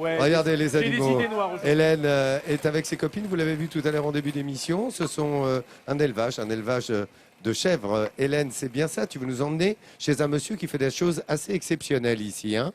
Ouais, Regardez les j'ai des animaux. idées noires aujourd'hui. Hélène est avec ses copines, vous l'avez vu tout à l'heure en début d'émission. Ce sont un élevage de chèvres. Hélène, c'est bien ça, tu veux nous emmener chez un monsieur qui fait des choses assez exceptionnelles ici, hein?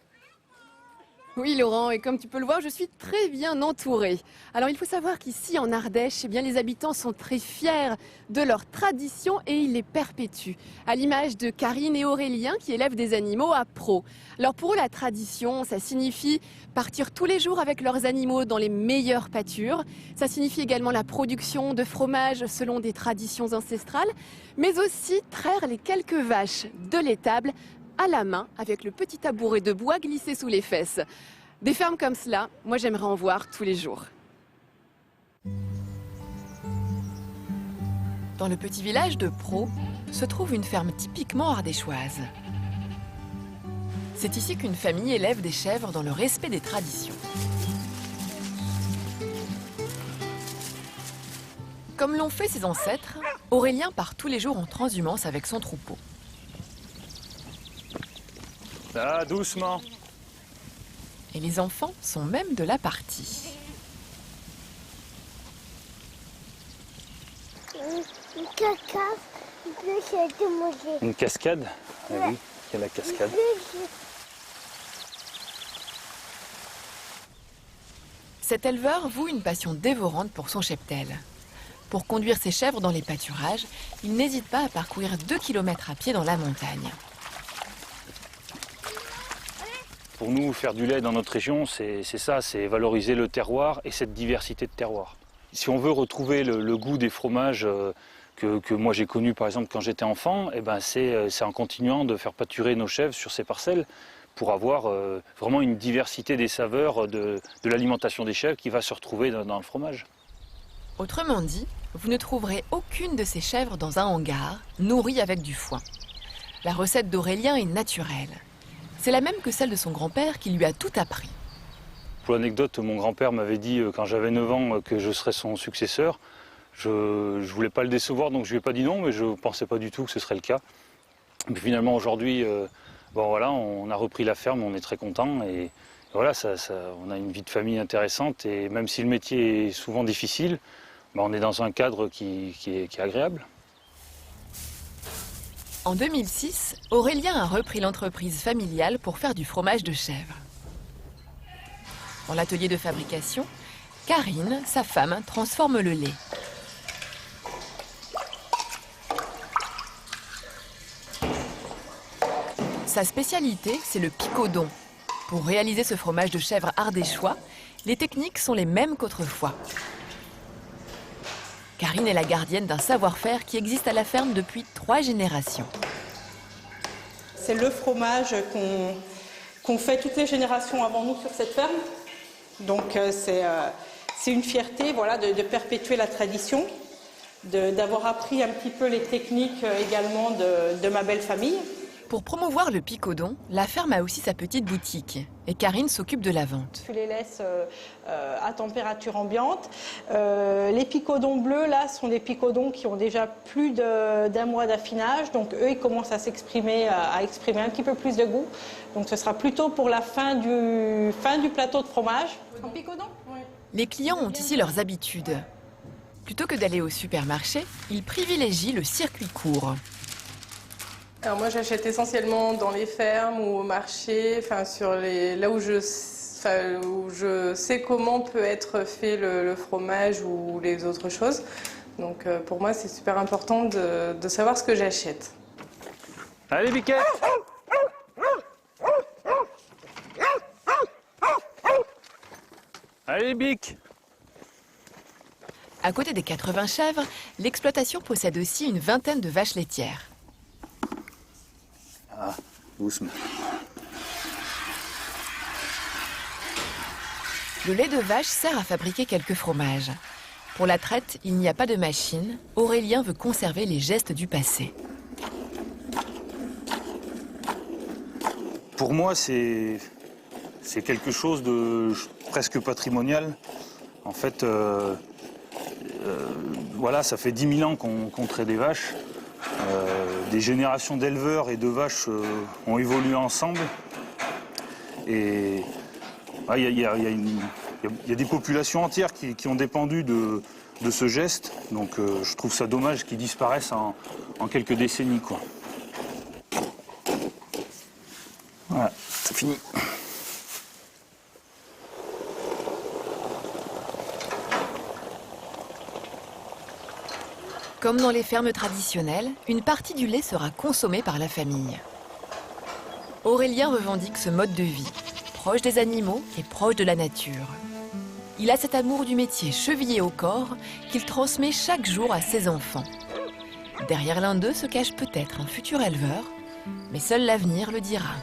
Oui Laurent, et comme tu peux le voir, je suis très bien entourée. Alors il faut savoir qu'ici en Ardèche, eh bien, les habitants sont très fiers de leur tradition et ils les perpétuent. À l'image de Karine et Aurélien qui élèvent des animaux à Pro. Alors pour eux la tradition, ça signifie partir tous les jours avec leurs animaux dans les meilleures pâtures. Ça signifie également la production de fromage selon des traditions ancestrales, mais aussi traire les quelques vaches de l'étable à la main avec le petit tabouret de bois glissé sous les fesses. Des fermes comme cela, moi j'aimerais en voir tous les jours. Dans le petit village de Pro se trouve une ferme typiquement ardéchoise. C'est ici qu'une famille élève des chèvres dans le respect des traditions. Comme l'ont fait ses ancêtres, Aurélien part tous les jours en transhumance avec son troupeau. Ah, doucement. Et les enfants sont même de la partie. Une cascade, de manger. Une cascade? Ah oui, il y a la cascade. Cet éleveur voue une passion dévorante pour son cheptel. Pour conduire ses chèvres dans les pâturages, il n'hésite pas à parcourir 2 km à pied dans la montagne. Pour nous, faire du lait dans notre région, c'est ça, c'est valoriser le terroir et cette diversité de terroirs. Si on veut retrouver le goût des fromages que moi j'ai connus par exemple quand j'étais enfant, eh ben c'est en continuant de faire pâturer nos chèvres sur ces parcelles pour avoir vraiment une diversité des saveurs de l'alimentation des chèvres qui va se retrouver dans le fromage. Autrement dit, vous ne trouverez aucune de ces chèvres dans un hangar, nourries avec du foin. La recette d'Aurélien est naturelle. C'est la même que celle de son grand-père qui lui a tout appris. Pour l'anecdote, mon grand-père m'avait dit quand j'avais 9 ans que je serais son successeur. Je ne voulais pas le décevoir, donc je ne lui ai pas dit non, mais je ne pensais pas du tout que ce serait le cas. Et puis finalement, aujourd'hui, bon, voilà, on a repris la ferme, on est très contents. Et voilà, on a une vie de famille intéressante. Et même si le métier est souvent difficile, ben, on est dans un cadre qui est agréable. En 2006, Aurélien a repris l'entreprise familiale pour faire du fromage de chèvre. Dans l'atelier de fabrication, Karine, sa femme, transforme le lait. Sa spécialité, c'est le picodon. Pour réaliser ce fromage de chèvre ardéchois, les techniques sont les mêmes qu'autrefois. Karine est la gardienne d'un savoir-faire qui existe à la ferme depuis 3 générations. C'est le fromage qu'on fait toutes les générations avant nous sur cette ferme. Donc c'est une fierté, voilà, de perpétuer la tradition, d'avoir appris un petit peu les techniques également de ma belle famille. Pour promouvoir le picodon, la ferme a aussi sa petite boutique et Karine s'occupe de la vente. Tu les laisses à température ambiante. Les picodons bleus, là, sont des picodons qui ont déjà plus d'1 mois d'affinage. Donc eux, ils commencent à s'exprimer, à exprimer un petit peu plus de goût. Donc ce sera plutôt pour la fin du plateau de fromage. En picodon ? Oui. Les clients ont ici leurs habitudes. Plutôt que d'aller au supermarché, ils privilégient le circuit court. Alors moi j'achète essentiellement dans les fermes ou au marché, enfin là où je sais comment peut être fait le fromage ou les autres choses. Donc pour moi c'est super important de savoir ce que j'achète. Allez, Biquette! Allez, Bic! À côté des 80 chèvres, l'exploitation possède aussi une vingtaine de vaches laitières. Ah, doucement. Le lait de vache sert à fabriquer quelques fromages. Pour la traite, il n'y a pas de machine. Aurélien veut conserver les gestes du passé. Pour moi, c'est quelque chose de presque patrimonial. En fait, voilà, ça fait 10 000 ans qu'on traite des vaches. Des générations d'éleveurs et de vaches ont évolué ensemble. Et Il y a des populations entières qui ont dépendu de ce geste, donc je trouve ça dommage qu'ils disparaissent en quelques décennies, quoi. Voilà, c'est fini. Comme dans les fermes traditionnelles, une partie du lait sera consommée par la famille. Aurélien revendique ce mode de vie, proche des animaux et proche de la nature. Il a cet amour du métier chevillé au corps qu'il transmet chaque jour à ses enfants. Derrière l'un d'eux se cache peut-être un futur éleveur, mais seul l'avenir le dira.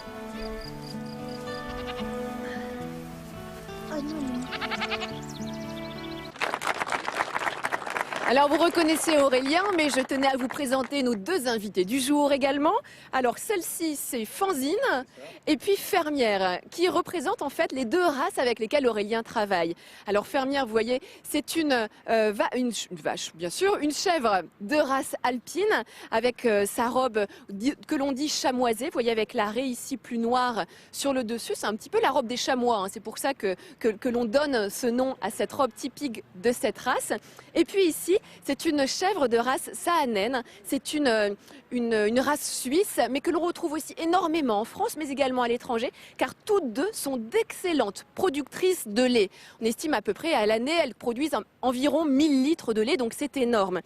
Alors vous reconnaissez Aurélien, mais je tenais à vous présenter nos deux invités du jour également. Alors celle-ci c'est Fanzine et puis Fermière, qui représentent en fait les deux races avec lesquelles Aurélien travaille. Alors Fermière, vous voyez, c'est une vache, bien sûr, une chèvre de race alpine avec sa robe que l'on dit chamoisée. Vous voyez avec la raie ici plus noire sur le dessus, c'est un petit peu la robe des chamois, hein. C'est pour ça que l'on donne ce nom à cette robe typique de cette race. Et puis ici, c'est une chèvre de race Saanen. C'est une race suisse, mais que l'on retrouve aussi énormément en France, mais également à l'étranger, car toutes deux sont d'excellentes productrices de lait. On estime à peu près à l'année, elles produisent environ 1000 litres de lait, donc c'est énorme.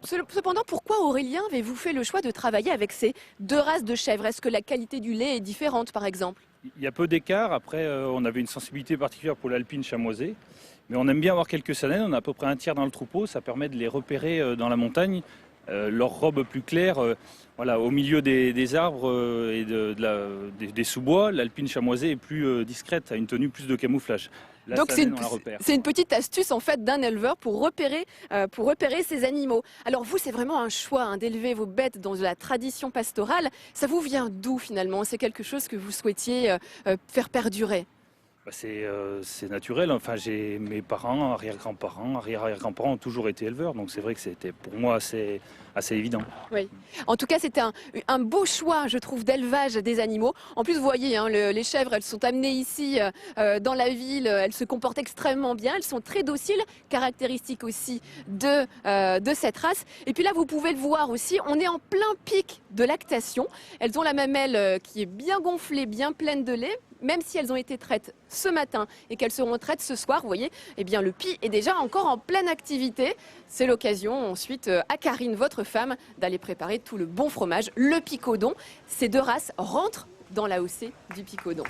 Cependant, pourquoi Aurélien avez-vous fait le choix de travailler avec ces deux races de chèvres? Est-ce que la qualité du lait est différente, par exemple? Il y a peu d'écart. Après, on avait une sensibilité particulière pour l'alpine chamoisée. Mais on aime bien avoir quelques Saanen, on a à peu près un tiers dans le troupeau, ça permet de les repérer dans la montagne. Leur robe plus claire, voilà, au milieu des arbres et des sous-bois, l'alpine chamoisée est plus discrète, a une tenue plus de camouflage. La Donc Saanen, c'est une petite astuce en fait d'un éleveur pour repérer ses animaux. Alors vous, c'est vraiment un choix hein, d'élever vos bêtes dans la tradition pastorale. Ça vous vient d'où finalement? C'est quelque chose que vous souhaitiez faire perdurer? C'est naturel. Enfin, j'ai mes parents, arrière-grands-parents, arrière-arrière-grands-parents ont toujours été éleveurs, donc c'est vrai que c'était pour moi assez évident. Oui. En tout cas, c'était un beau choix, je trouve, d'élevage des animaux. En plus, vous voyez, hein, les chèvres, elles sont amenées ici dans la ville, elles se comportent extrêmement bien, elles sont très dociles, caractéristique aussi de cette race. Et puis là, vous pouvez le voir aussi, on est en plein pic de lactation. Elles ont la mamelle qui est bien gonflée, bien pleine de lait. Même si elles ont été traites ce matin et qu'elles seront traites ce soir, vous voyez, eh bien le pis est déjà encore en pleine activité. C'est l'occasion ensuite à Karine, votre femme, d'aller préparer tout le bon fromage, le picodon. Ces deux races rentrent dans l'AOC du picodon.